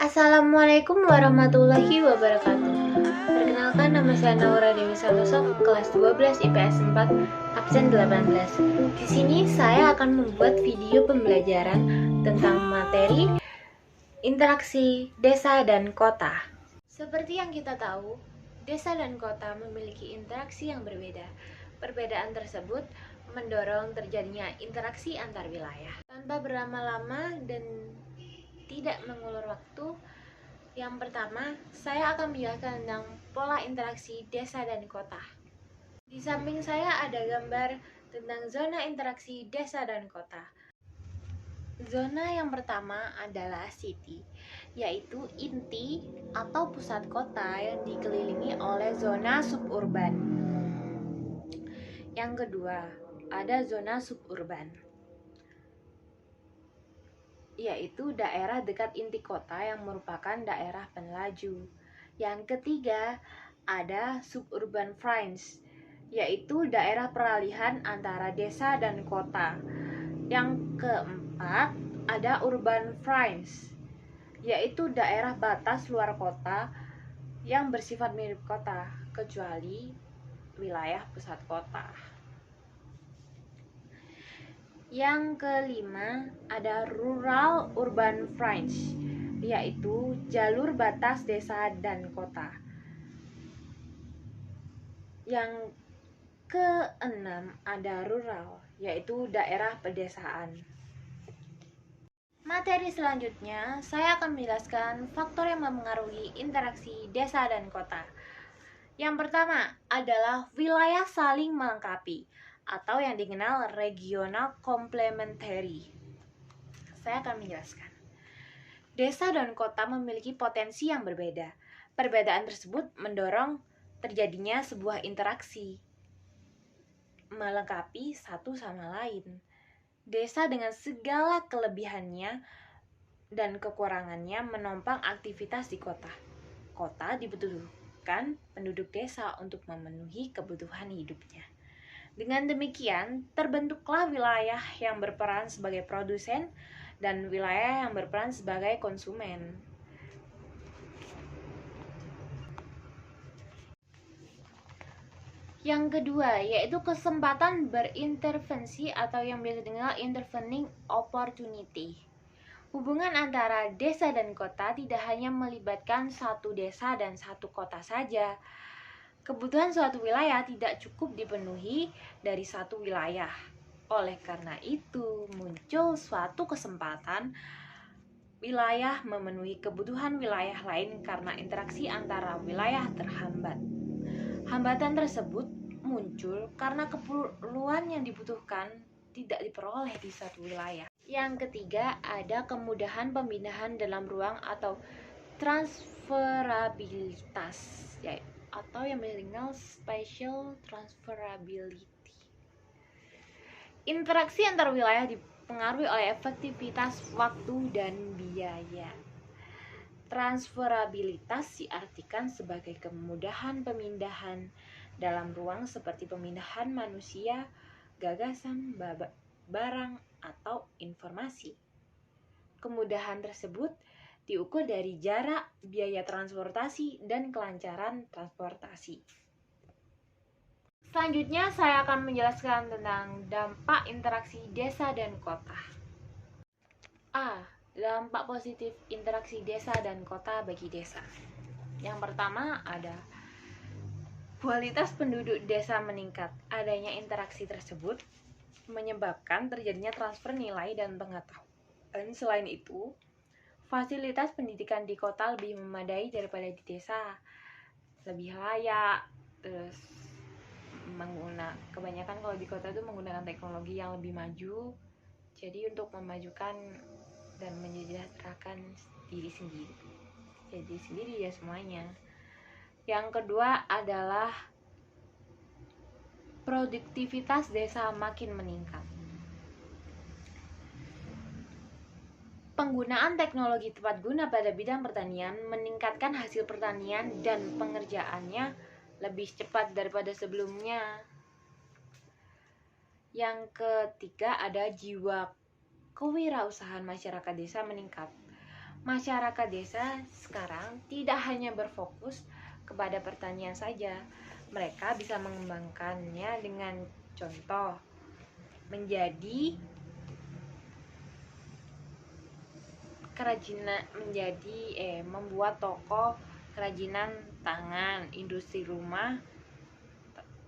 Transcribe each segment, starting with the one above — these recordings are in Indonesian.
Assalamualaikum warahmatullahi wabarakatuh. Perkenalkan, nama saya Naura Dewi Santoso, kelas 12 IPS 4, absen 18. Di sini saya akan membuat video pembelajaran tentang materi interaksi desa dan kota. Seperti yang kita tahu, desa dan kota memiliki interaksi yang berbeda. Perbedaan tersebut mendorong terjadinya interaksi antar wilayah. Tanpa berlama-lama dan tidak mengulur waktu, yang pertama, saya akan menjelaskan tentang pola interaksi desa dan kota. Di samping saya ada gambar tentang zona interaksi desa dan kota. Zona yang pertama adalah city, yaitu inti atau pusat kota yang dikelilingi oleh zona suburban. Yang kedua, ada zona suburban, yaitu daerah dekat inti kota yang merupakan daerah penlaju. Yang ketiga, ada suburban fringe, yaitu daerah peralihan antara desa dan kota. Yang keempat, ada urban fringe, yaitu daerah batas luar kota yang bersifat mirip kota, kecuali wilayah pusat kota. Yang kelima, ada rural urban fringe, yaitu jalur batas desa dan kota. Yang keenam, ada rural, yaitu daerah pedesaan. Materi selanjutnya, saya akan menjelaskan faktor yang mempengaruhi interaksi desa dan kota. Yang pertama adalah wilayah saling melengkapi, atau yang dikenal regional complementary. Saya akan menjelaskan. Desa dan kota memiliki potensi yang berbeda. Perbedaan tersebut mendorong terjadinya sebuah interaksi melengkapi satu sama lain. Desa dengan segala kelebihannya dan kekurangannya menopang aktivitas di kota. Kota dibutuhkan penduduk desa untuk memenuhi kebutuhan hidupnya. Dengan demikian, terbentuklah wilayah yang berperan sebagai produsen dan wilayah yang berperan sebagai konsumen. Yang kedua, yaitu kesempatan berintervensi atau yang biasa dikenal intervening opportunity. Hubungan antara desa dan kota tidak hanya melibatkan satu desa dan satu kota saja. Kebutuhan suatu wilayah tidak cukup dipenuhi dari satu wilayah. Oleh karena itu, muncul suatu kesempatan wilayah memenuhi kebutuhan wilayah lain karena interaksi antara wilayah terhambat. Hambatan tersebut muncul karena keperluan yang dibutuhkan tidak diperoleh di satu wilayah. Yang ketiga, ada kemudahan pemindahan dalam ruang atau transferabilitas, atau yang dikenal spatial transferability. Interaksi antar wilayah dipengaruhi oleh efektivitas waktu dan biaya. Transferabilitas diartikan sebagai kemudahan pemindahan dalam ruang seperti pemindahan manusia, gagasan, barang, atau informasi. Kemudahan tersebut diukur dari jarak, biaya transportasi, dan kelancaran transportasi. Selanjutnya saya akan menjelaskan tentang dampak interaksi desa dan kota. A. Dampak positif interaksi desa dan kota bagi desa. Yang pertama ada kualitas penduduk desa meningkat. Adanya interaksi tersebut menyebabkan terjadinya transfer nilai dan pengetahuan. Selain itu, fasilitas pendidikan di kota lebih memadai daripada di desa, lebih layak. Terus kebanyakan kalau di kota itu menggunakan teknologi yang lebih maju. Jadi untuk memajukan dan menyejahterakan diri sendiri. Jadi sendiri ya semuanya. Yang kedua adalah produktivitas desa makin meningkat. Penggunaan teknologi tepat guna pada bidang pertanian meningkatkan hasil pertanian dan pengerjaannya lebih cepat daripada sebelumnya. Yang ketiga ada jiwa kewirausahaan masyarakat desa meningkat. Masyarakat desa sekarang tidak hanya berfokus kepada pertanian saja. Mereka bisa mengembangkannya dengan contoh membuat toko kerajinan tangan, industri rumah,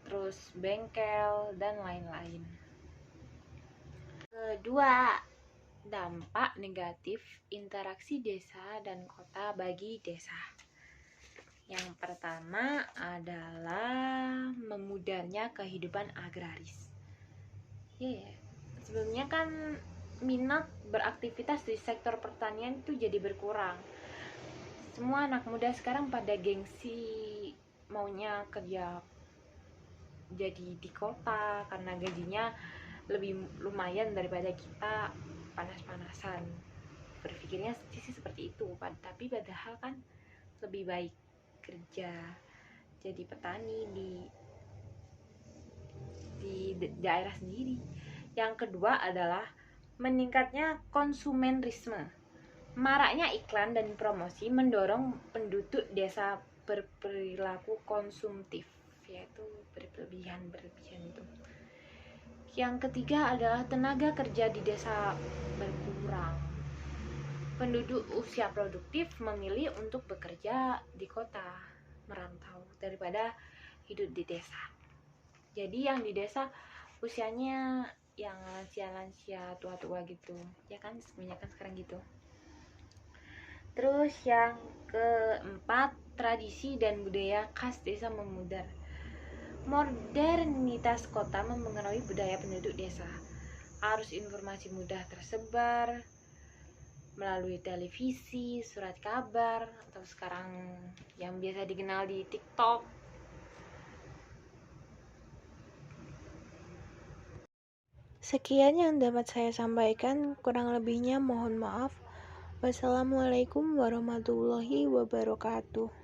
terus bengkel dan lain-lain. Kedua, dampak negatif interaksi desa dan kota bagi desa. Yang pertama adalah memudahnya kehidupan agraris. Sebelumnya kan minat beraktivitas di sektor pertanian itu jadi berkurang. Semua anak muda sekarang pada gengsi maunya kerja jadi di kota karena gajinya lebih lumayan daripada kita panas-panasan. Berpikirnya sih seperti itu, tapi padahal kan lebih baik kerja jadi petani di daerah sendiri. Yang kedua adalah meningkatnya konsumerisme. Maraknya iklan dan promosi mendorong penduduk desa berperilaku konsumtif, yaitu berlebihan itu. Yang ketiga adalah tenaga kerja di desa berkurang. Penduduk usia produktif memilih untuk bekerja di kota, merantau daripada hidup di desa. Jadi yang di desa usianya yang lansia-lansia, tua-tua gitu, ya kan, kebanyakan sekarang gitu. Terus yang keempat, tradisi dan budaya khas desa memudar. Modernitas kota mempengaruhi budaya penduduk desa. Arus informasi mudah tersebar melalui televisi, surat kabar, atau sekarang yang biasa dikenal di TikTok. Sekian yang dapat saya sampaikan, kurang lebihnya mohon maaf. Wassalamualaikum warahmatullahi wabarakatuh.